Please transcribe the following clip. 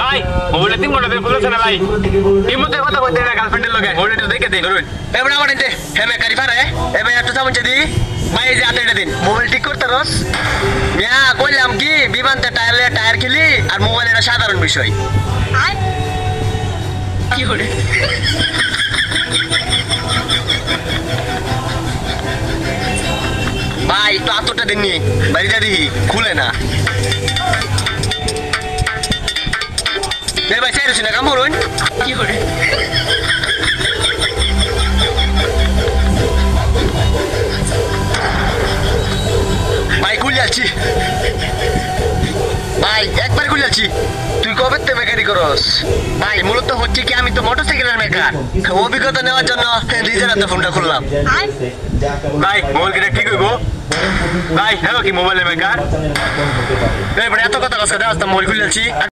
ভাই মোবাইলে 3 ঘন্টা ধরে খুলেছে না ভাই এই মধ্যে কথা কইতে না গার্লফ্রেন্ডের লগে মোবাইলটা দেখে দেই ধরুন এবড়া বড়তে হেমে কারি পারে এ ভাই একটু সামনে দি ভাই এই যে আতেটা দিন মোবাইল ঠিক করতে রস মিয়া কইলাম কি বিমানতে টায়ার খেলি আর মোবাইল এটা সাধারণ বিষয় কি হরে ভাই তো আতটা দিন নি বাড়িতে দেখি খুলে না ভাই চাইছি না কাম করুন কি করে ভাই খুলে যাচ্ছি ভাই একবার খুলে যাচ্ছি তুই কবে তে মেকারি করস ভাই মূলত হচ্ছে কি আমি তো মোটরসাইকেলের মেকার অভিজ্ঞতা নেওয়ার জন্য নিজের হাতে ফোনটা খুললাম ভাই মোবাইল কিনা ঠিক হইব ভাই হ্যালো কি মোবাইলের মেকার এত কথা কথা মোবাইল খুলে যাচ্ছি